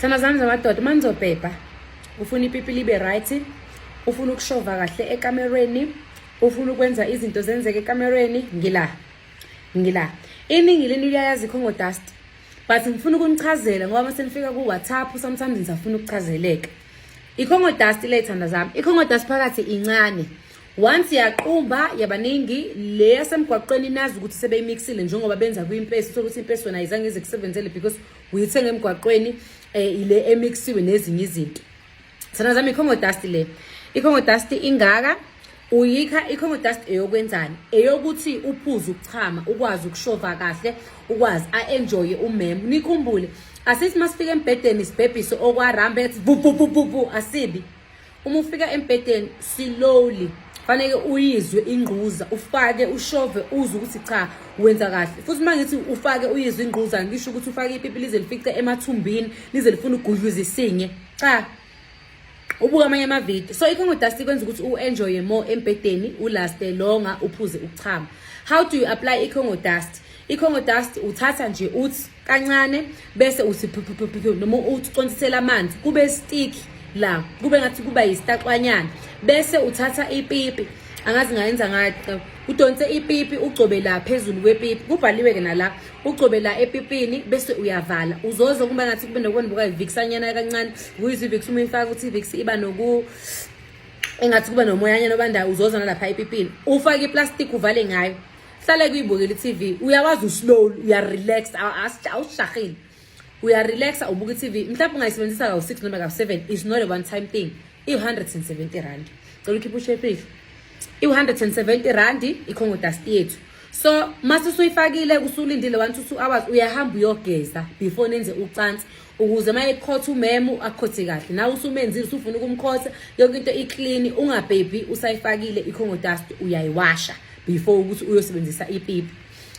Thana zami zamadoda manizobhebha ufuna ipipi libe right, ufuna ukushova kahle ekamereni, ufuna ukwenza izinto zenzeke ekamereni, ngila iningi leni uyayazi ikhongo dust, but ngifuna ukunichazela ngoba mase nifika ku WhatsApp sometimes ngizafuna ukuchazeleka. Ikhongo dust le thanda zami, ikhongo dust phakathi incane. Once yaqumba yabaningi le yasemgwaqweni nazi ukuthi sebeyimixile njengoba benza kuimpesi sokuthi impesi wona ayizange ize kusebenzele because uyithenga emgwaqweni ile emixiwe nezinye izinto. Thana zami ikhongo dust le. Ikhongo dust ingaka uyikha ikhongo dust eyokwenzani? Eyokuthi uphuze ukuchama, ukwazi ukushova kahle, ukwazi enjoy umem. Nikhumbule, asithi masifika embedeni sibhebhise okwarambe ethi bu asibi. Uma ufika embedeni slowly fanele uyizwe ingquza, ufake ushove uzwe ukuthi cha wenza kahle. Futhi mangithi ufake uyizwe ingquza ngisho ukuthi ufake ipipi lize lifice emathumbini, lize lifuna ukugudluza isinye. Cha. Ubuka amanye amavideo. So ikhongo dust ikwenza ukuthi uenjoy more embedeni, ulast longer, uphuze ukuchama. How do you apply ikhongo dust? Ikhongo dust uthatha nje uthi kancane bese uthi noma ucontisela amanzi kube stick la, kube ngathi kuba yisitaqwanyana. Bese uthatha ipipi, angazi ngayenza ngathi udonse ipipi ugcobe la phezulu kwepipi, kubhaliwe ke nala, ugcobe la epipini bese uyavala. Uzozo kuba ngathi kube nokubona buka ivixanyana kancane, kuyizivix uma ifaka ukuthi ivix iba noku engathi kuba nomoyanyana obanda, uzoza nalapha epipini. Ufake iplastic uvale ngayo. Hlale kuyibukela iTV, uyawazi uslow, uya relax, awushahile. Uya relax ubuka iTV. Mhlawumbe ungayisebenzisa ka 6 noma ka 7, is not a one time thing. I170 rand. Cela ukhipha ushephisi. I170 rand ikhongo dust yethu. So mase usuyifakile usulindile 1 to 2 hours uyahamba uyogeza before nenze ucansi ukuze mayekhotha umemu akhothe kahle. Nawe usumenzile usufuna ukumkhotha yonke into iclean, ungabhebhi usayifakile ikhongo dust uyayiwasha before ukuthi uyosebenzisa ipipi.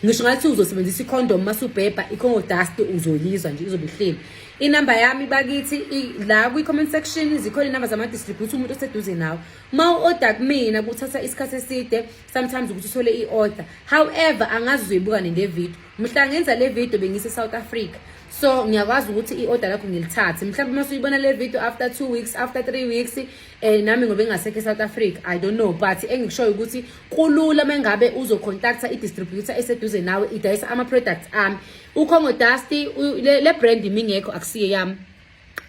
Ngisho ngathi uzosebenzisa icondom masubhebha ikhongo dust uzoyizwa nje izobuhleli. Inamba yami bakithi la kwi comment section zikhona inamba zama distributor umuntu oseduze nawe. Ma order kumina kuthatha isikhathi eside sometimes ukuthi uthole iorder. However angazi uzoyibuka nende video. Mhla ngenza le video bengise South Africa. So ngiyakwazi ukuthi iorder lakho ngilithathe. Mhlawumbe mase uyibona le video after 2 weeks, after 3 weeks nami ngobe ngasekhe South Africa, I don't know, but engikushoyo ukuthi kulula mengabe uzocontacta idistributor eseduze nawe idayisa ama products ami. Ukhongo dust le brand mingekho akusiye yami.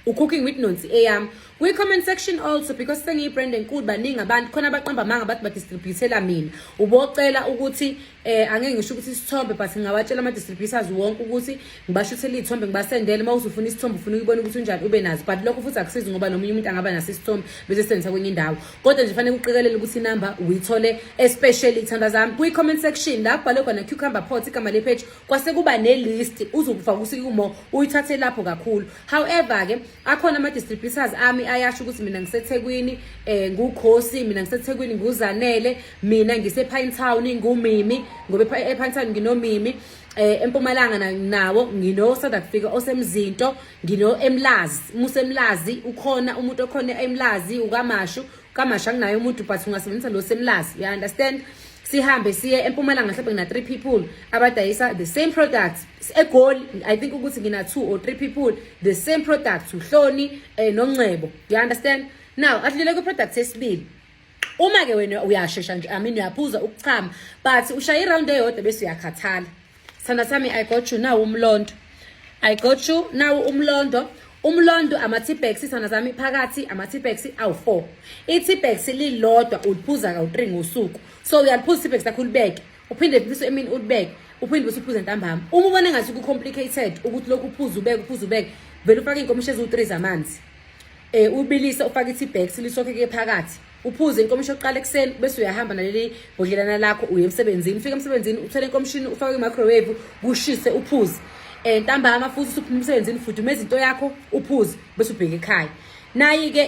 Cooking with Nansi eyami. We comment section also because sengiyi brand enkulu baningi abantu khona abaqamba manga bathi ba distributela mina. Ubocela ukuthi angeke ngisho ukuthi isithombe but ngawatshela ama distributors wonke ukuthi ngibashuthele izithombe ngibasendele mawuzofuna isithombe ufuna ukubona ukuthi unjani ube nazo, but lokho futhi akusizi ngoba nomunye umuntu angaba naso isithombe bese sendisa kwenye indawo. Kodwa nje fanele uqikelele ukuthi inamba uyithole especially ithanda zami kwi comment section la kubhalwe khona cucumber pot igama le page kwase kuba ne list uzokufaka usikumo uyithathe lapho kakhulu. However ke akhona ama distributors ami ayasho ukuthi mina ngiseThekwini ngukhosi, mina ngiseThekwini nguzanele, mina ngise-Pine Town ngumimi ngoba ePine Town nginomimi, eMpumalanga nawo ngino South Africa osemzinto, ngino eMlazi. Musemlazi ukhona umuntu okhona eMlazi ukaMashu, kaMashu anginayo umuntu but ungasebenzisa lo semlazi, you understand? Sihambe siye eMpumalanga mhlawumbe ngina 3 people abadayisa the same products. Egoli I think ukuthi ngina 2 or 3 people the same products, uhloni noNcebo, you understand? Now adlile ku products esibili. Uma ke wena uyashesha nje, I mean uyaphuza ukuchama but ushaya iround eyodwa bese uyakhathala. Sanda sami I got you now umlondo. I got you now umlondo. Umlondo ama-Tipex sithanda zami phakathi ama-Tipex awu4. I-Tipex lilodwa uliphuza ka3 ngosuku. So uyaliphuza i-Tipex lakho ulibeke, uphinde futhi emini ulibeke, uphinde bese uphuza ntambama. Uma ubona ngathi ku-complicated ukuthi lokhu uphuza ubeke, vele ufake inkomisho ezu3 zamanzi. Ubilisa ufake i-Tipex lisokhe phakathi. Uphuze inkomisho oqala ekseni bese uyahamba naleli bodlelana lakho uye emsebenzini. Ufika emsebenzini uthele inkomishini ufake i-microwave kushise uphuze. Ntambama futhi usuphuma emsebenzini futhi izinto yakho uphuze bese ubheke ekhaya. Nayi ke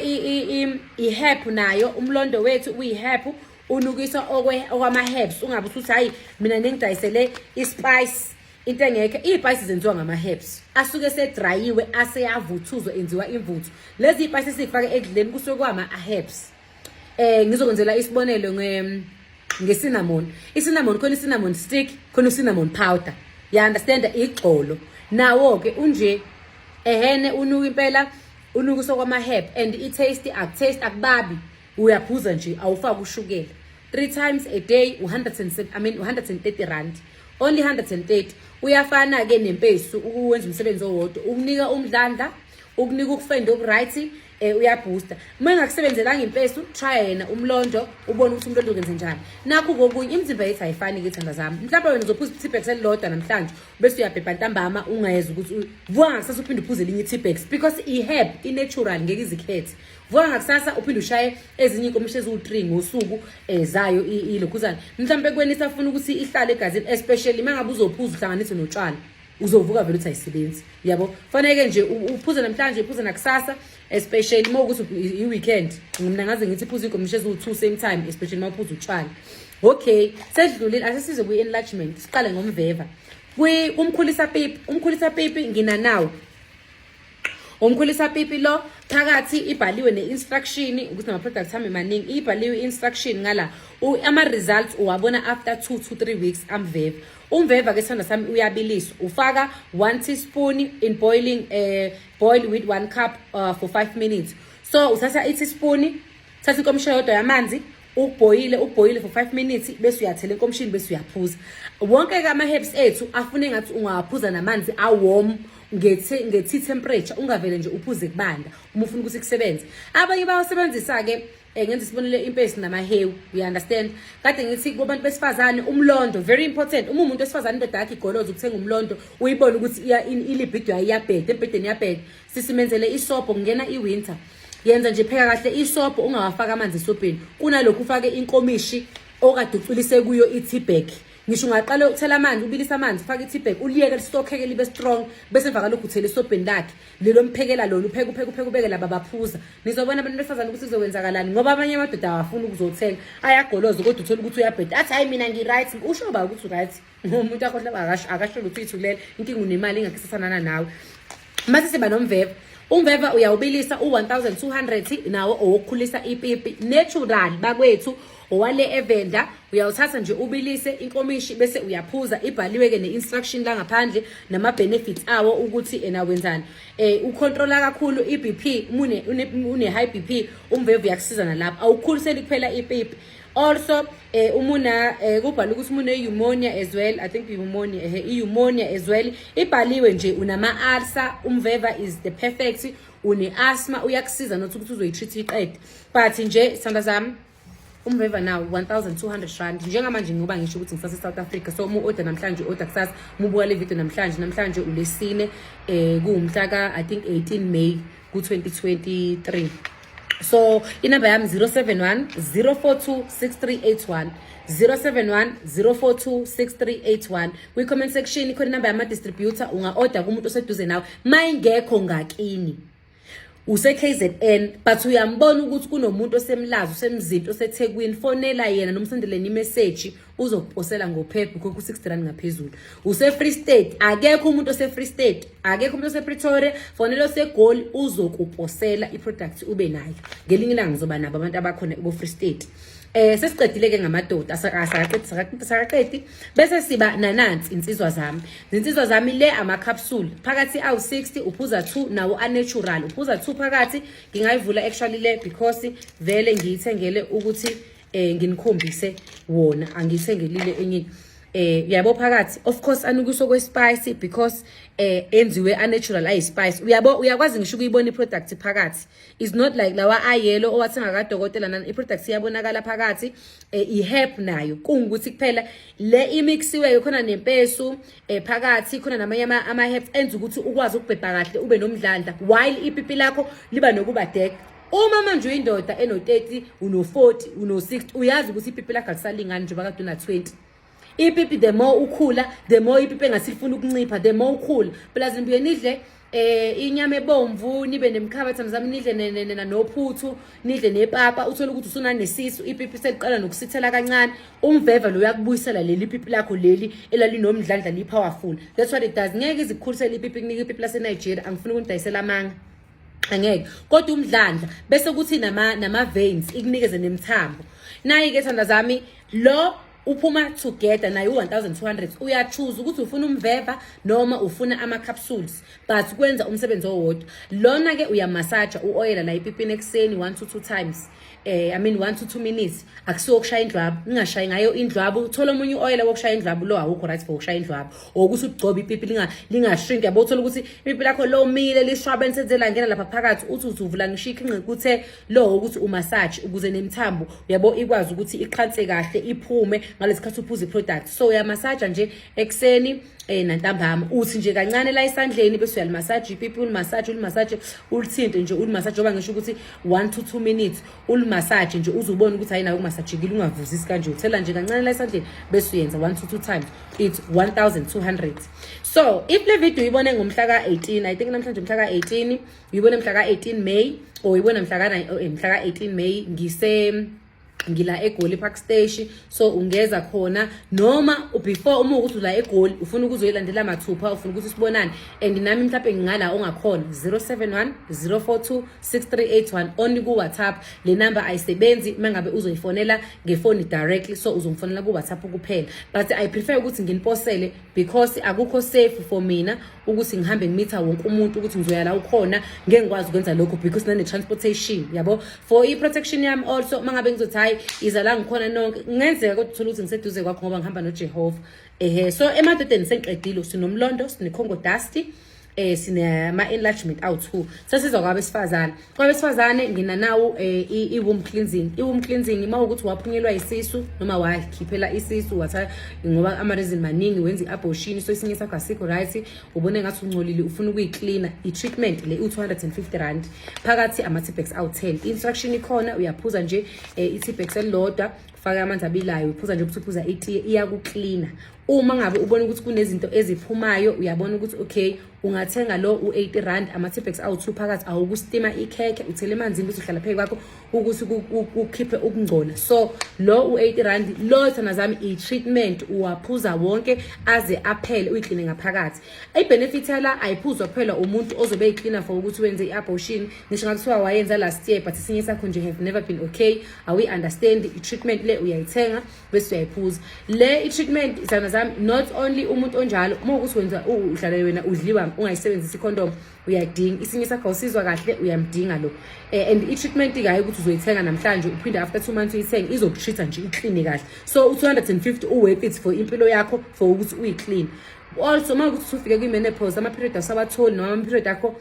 i-herb nayo umlondo wethu uyi-herb unukisa okwama herbs. Ungabe uthi hayi mina ngidayisele ispice into engeke. Ispices zenziwa ngama herbs asuke sedryiwe aseyavuthuzwa enziwa imvuthu. Lezi ispices sizifaka edleni kusuke kwama herbs. Ngizokwenzela isibonelo nge-cinnamon. I-cinnamon khona i-cinnamon stick, khona i-cinnamon powder. You understand? Igxolo. Nawo ke unje ehene unuka impela unuka sokwama-herb and i-taste akubabi uyaphuza nje awufaki ushukela 3 times a day 130 rand only 130 uyafana-ke nempesu ukwenza umsebenzi owodwa ukunika umdlandla ukunika ukufenda okuright uyabooster uma engakusebenzelanga impesu try yena umlondo ubone ukuthi umlondo ukwenze njani nakho kokunye imizimba yethu ayifani ke thanda zami mhlawumbe wena uzophuza i-Tipex elilodwa namhlanje bese uyabhebha ntambama ungayeza ukuthi vuka ngakusasa uphinde uphuze elinye i-Tipex because i-herb i-natural ngeke izikhethe vuka ngakusasa uphinde ushaye ezinye inkomishi eziwu-3 ngosuku zayo ilokhuzana mhlawumbe kweni isafuna ukuthi ihlale egazini especially uma ngabe uzophuza uhlanganise notshwala uzovuka vele uthi ayisebenzi yabo fanele nje uphuze namhlanje uphuze nakusasa especially uma ukuthi i-weekend mina ngaze ngithi phuze inkomishi eziwu-2 same time especially uma uphuze utshwala okay sedlulile asesize kwi-enlargement siqale ngomveva umkhulisa pipi nginanawo umkhulisa pipi lo phakathi ibhaliwe ne-instruction ukuthi nama-products ami maningi ibhaliwe i-instruction ngala ama-results uwabona after 2 to 3 weeks amveva umveva ke sithanda sami uyabiliswa ufaka 1 teaspoon in boiling boil with 1 cup for 5 minutes so uthatha i-teaspoon thatha inkomishi yodwa yamanzi ubhoyile for 5 minutes bese uyathela enkomishini bese uyaphuza wonke ke ama-herbs ethu afune ngathi ungawaphuza namanzi awarm nge-tea temperature ungavele nje uphuze kubanda uma ufuna ukuthi kusebenze abanye bayawasebenzisa ke ngenza isibonele impesi namahewu you understand kade ngithi kubantu besifazane umlondo very important uma umuntu wesifazane into yakhe igoloza ukuthenga umlondo uyibona ukuthi ilibhidwa iyabheda empedeni iyabheda sisimenzele isobho kungena iwinter yenza nje pheka kahle isobho ungawafaka amanzi esobheni kunalokhu ufake inkomishi okade uculise kuyo i-tea bag ngisho ungaqala ukuthela amanzi ubilisa amanzi ufaka i-tea bag uliyeke listokheke libe strong bese emva kalokhu uthele esobheni lakhe lelo mphekela lona upheka ubeke laba baphuza nizobona abantu besifazane ukuthi kuzokwenzakalani ngoba abanye amadoda awafuni ukuzothenga ayagoloza kodwa uthola ukuthi uyabheda athi hayi mina ngi-right usho ba ukuthi u-right umuntu akhohla akasholo ukuthi uyithukulela inkinga unemali ingakhisasanana nawe mase siba nomveva umveva uyawubilisa u-1200 nawo owokukhulisa ipipi natural bakwethu owale evenda uyawuthatha nje ubilise inkomishi bese uyaphuza ibhaliwe ke ne-instruction la ngaphandle nama-benefits awo ukuthi wenzani ucontrola kakhulu i-BP une-high BP umveva uyakusiza nalapho awukhuliseli kuphela ipipi also umuna kubhala ukuthi umune pneumonia as well I think pneumonia as well ibhaliwe nje unama ulcer umveva is the perfect une asthma uyakusiza nokuthi ukuthi uzoyitreat iqede but nje sithanda zami umveva now 1200 rand njengamanje ngoba ngisho ukuthi ngisase South Africa so order namhlanje order kusasa mubuka le video namhlanje ulesine kuumhla ka I think 18 May ku 2023 so inamba yami 071 042 6381 071 042 6381 kwi comment section ikhona inamba yama distributor unga order kumuntu oseduze nawe mayingekho ngakini use KZN but uyambona ukuthi kunomuntu osemlazi usemzinto oseThekwini fonela yena nomsendeleni imessage uzokuposela ngophepha ku 60 rand ngaphezulu use Free State akekho umuntu ose Free State akekho umuntu ose Pretoria fonela oseGoli uzokuposela iproduct ube nayo ngelinye ilanga ngizoba nabo abantu abakhona ku Free State sesiqedile ke ngamadoda asaqedi bese siba nanansi insizwa zami le ama capsule phakathi awu60 uphuza 2 nawo unnatural uphuza 2 phakathi ngingayivula actually le because vele ngiyithengele ukuthi nginikhombise wona angithengelile enye yabo phakathi of course anukuso kwe spice because enziwe unnatural ay spice uyakwazi ngisho ukuyibona iproduct phakathi is not like lawa ayelo owathenga kadokotela nana iproduct iyabonakala phakathi iherb nayo kungukuthi kuphela le imixiwe khona nempesu phakathi khona namanye ama herbs enza ukuthi ukwazi ukubhebha kahle ube nomdlandla while ipipi lakho liba nokuba deck uma manje uyindoda eno30 uno40 uno60 uyazi ukuthi ipipi lakho alisalingani njengoba kade una 20 ipipi the more ukhula the more ipipi engasifuna ukuncipha the more ukhula plus nibuye nidle inyama ebomvu nibe nemkhabatha mzami nidle nophuthu nidle nepapa uthola ukuthi usuna nesisu ipipi seliqala nokusithela kancane umveva lo yakubuyisela leli ipipi lakho leli elalinomdlandla li powerful that's what it does ngeke izikhulisela ipipi kunika ipipi lase Nigeria angifuni ukudayisela amanga angeke kodwa umdlandla bese kuthi nama veins ikunikeze nemthambo nayi ke thanda zami lo uphuma together nayo 1200 uyachoose ukuthi ufuna umveva noma ufuna ama capsules but kwenza umsebenzi owodwa. Lona ke uyamassage uoil la ipipini ekseni 1 to 2 times. I mean 1 to 2 minutes. Akusiwo ukushaya indlwabu, ningashayi ngayo indlwabu. Uthola omunye oil wokushaya indlwabu lo awukho right for ukushaya indlwabu. Ukuthi ugcobe ipipi lingashrink. Yabo uthola ukuthi ipipi lakho lo mile lishwabene senzela ngena lapha phakathi uthi uvula ngishika inqikuthe lo ukuthi umassage ukuze nemithambo yabo ikwazi ukuthi iqhanse kahle iphume ngalesikhathi uphuza iproduct. So uyamassage nje ekseni nantambama uthi nje kancane la isandleni bese uyalimassage ipipi ulimassage ulithinte nje ulimassage ngoba ngisho ukuthi 1 to 2 minutes ulimassage nje uzubona ukuthi ayinayo ukumassagekile ungavuzisi kanje uthela nje kancane la isandleni bese uyenza 1 to 2 times it's 1200. So if le video uyibone ngomhla ka18 I think namhlanje mhla ka18 uyibone mhla ka18 May or uyibone mhla ka18 May ngila eGoli Park Station. So ungeza khona noma before uma ukuthi ula eGoli ufuna ukuzoyilandela mathupha ufuna ukuthi sibonane and nami mhlawumbe ngingala ongakhona 071 042 6381 only ku WhatsApp. Le number ayisebenzi mangabe uzoyifonela ngefoni directly, so uzongifonela ku WhatsApp kuphela, but I prefer ukuthi nginiposele because akukho safe for mina ukuthi ngihambe ngimitha wonke umuntu ukuthi ngizoya la ukhona ngeke ngikwazi ukwenza lokho because nane transportation yabo for i protection yami. Also mangabe ngizothi hayi iza la ngikhona nonke ngenzeka kodwa uthola ukuthi ngiseduze kwakho ngoba ngihamba noJehova. So emadodeni sengiqedile sinomlondo sinekhongo dusty sinema enlargement out2 sasizwa kwabesifazane ngina nawo i-womb cleansing. I-womb cleansing mawukuthi waphunyelwa isisu noma wakhiphela isisu watha ngoba ama reason maningi wenza i-abortion, so isinye sakho asikho right, ubone ngathi ungcolile ufuna ukuyicleana. I-treatment le u250 rand phakathi ama-Tipex awu10. Instruction ikhona, uyaphuza nje i-Tipex elilodwa faka amanzi abilayo uphuza nje uphuza itiye iyakucleana. Uma ngabe ubona ukuthi kunezinto eziphumayo uyabona ukuthi okay ungathenga lo u80 rand ama-Tipex awu2 phakathi awukustima ikhekhe uthele emanzini bese uhlala phezu kwakho ukuthi ukhiphe ukungcola. So lo u80 rand lo thana zami i-treatment uwaphuza wonke aze aphele uyicleane ngaphakathi. I-benefit yala ayiphuzwa kuphela umuntu ozobe eyicleana for ukuthi wenze i-abortion. Ngisho ngakuthiwa wayenza last year but isinye sakho nje have never been okay, awi understand i-treatment le uyayithenga bese uyayiphuza. Le i-treatment thana zami not only umuntu onjalo uma ukuthi wenza uhlala wena udliwa ungayisebenzisa ikondom uyadinga isinye sakho usizwa kahle uyamdinga lo and i-treatment ikayo ukuthi uzoyithenga namhlanje uphinde after 2 months uyithenga izokutreata nje iclean kahle. So u250 worth it for impilo yakho for ukuthi uyiclean. Also uma ukuthi ufike kwi-menopause ama-period asabatholi noma ama-period akho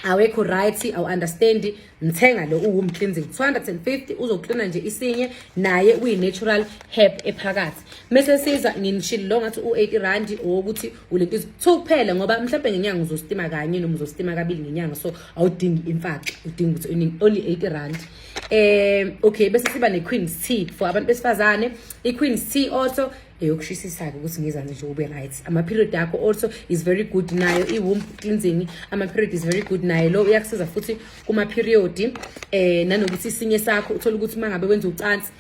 awekho right awu understand ngithenga lo u-womb cleansing 250 uzocleana nje isinye naye uyi-natural herb ephakathi. Mase siza nginishilo lo ngathi u80 rand ukuthi ulento 2 kuphela ngoba mhlawumbe ngenyanga uzostima kanye noma uzostima kabili ngenyanga, so awudingi imfaxa udinga ukuthi only 80 rand. Okay bese siba ne-Queen's tea for abantu besifazane. I-Queen's tea also eyokushisisa ukuthi ngizanze nje ube right. Ama-period yakho also is very good nayo i-womb cleansing ama-period is very good nayo lo uyakusiza futhi kuma-period nanokuthi isinye sakho uthola ukuthi mangabe wenza ucansi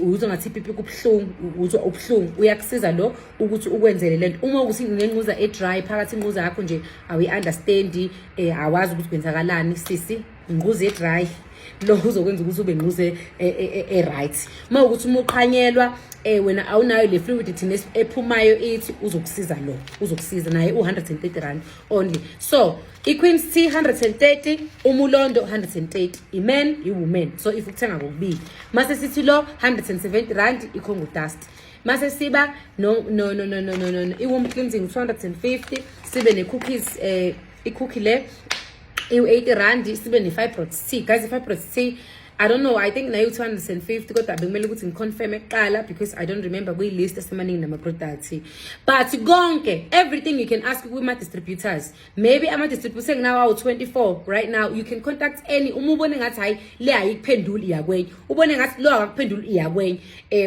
uzwa ngathi ipipi kubuhlungu uzwa ubuhlungu uyakusiza lo ukuthi ukwenzele lento. Uma ukuthi ngenquza e-dry phakathi inquza yakho nje awi-understand awazi ukuthi kwenzakalani sisi inquza e-dry lo uzokwenza ukuthi ube nquze right. Uma ukuthi umuqhanyelwa wena awunayo le fluidity ephumayo ithi uzokusiza lo uzokusiza naye u130 rand only. So i-Queen's tea 130, umulondo 130, i-men i-women. So if ukuthenga kokubili mase sithi lo 170 rand ikhongo dust. Mase siba no i-womb cleansing 250 sibe ne-cookies i-cookie le i-80 rand sibe ne-fibroid tea. Guys, i-fibroid tea I don't know, I think nayo 250 kodwa bekumele ukuthi ngiconfirm eqala because I don't remember kuyi-list esemaningi nama-products. But konke everything you can ask kuma-distributors, maybe ama-distributors nginawo awu-24 right now. You can contact any uma ubone ngathi hayi le ayikuphenduli iyakwenye, ubone ngathi lo akakuphenduli iyakwenye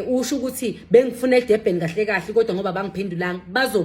usho ukuthi bengifuna eDurban kahle kahle kodwa ngoba bangiphendulanga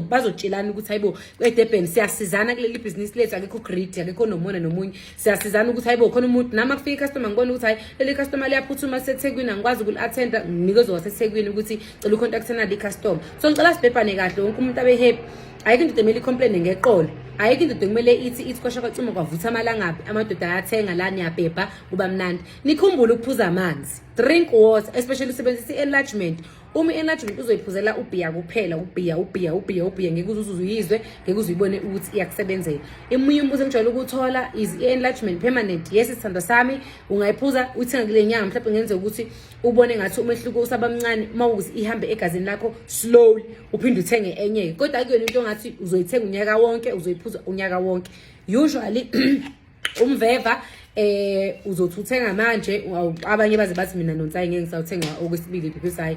bazotshelana ukuthi hayibo eDurban siyasizana kuleli business lethu akekho greedy akekho nomona nomunye siyasizana ukuthi hayibo khona umuntu nama kufika customer ngibona ukuthi hayi leli customer liyaphuthuma seThekwini angikwazi ukuli-attenda nginikezwe waseThekwini ukuthi cela ucontact le customer. So ngicela sibhebhane kahle wonke umuntu abe happy. Ayikho into emele complain ngeqolo, ayikho into ekumele ithi kwasha kwacuma kwavutha amalangabi amadoda ayathenga la niyabhebha kuba mnandi. Nikhumbule ukuphuza amanzi, drink water, especially usebenzisa i-enlargement Uma i-enlargement uzoyiphuzela ubhiya kuphela, ubhiya ngeke uzuyizwe, ngeke uzuyibone ukuthi iyakusebenzela. Emunye umbuzo engijwayele ukuthola is i-enlargement permanent. Yes, sithando sami, ungayiphuza uyithenga kule nyanga mhlawumbe ngenzeka ukuthi ubone ngathi umehluko usabamncane mawukuthi ihambe egazini lakho slowly uphinde uthenge enye. Kodwa akuyona into ongathi uzoyithenga unyaka wonke, uzoyiphuza unyaka wonke. Usually umveva uzothi uthenga manje, abanye baze bathi mina nonsayi ngeke ngisawuthenga okwesibili because hayi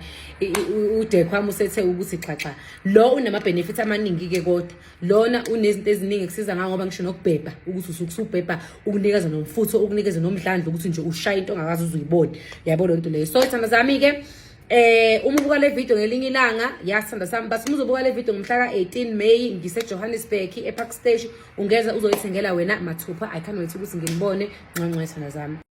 udekhwami usethe ukuthi xaxa. Lo unama benefits amaningi ke kodwa lona unezinto eziningi kusiza ngoba ngisho nokubhebha ukuthi usubhebha ukunikeza nomfutho, ukunikeza nomdlandla ukuthi nje ushaya into ongakazi uzuyibone. Yabo lonto leyo. So ithanda zami ke uma ubuka le video ngelinye ilanga yasithanda sami basi uzobuka le video ngomhla ka-18 May ngise Johannesburg ePark Station ungeza uzoyithengela wena mathupha. I can't wait ukuthi ngibone nqanqwa ithanda zami.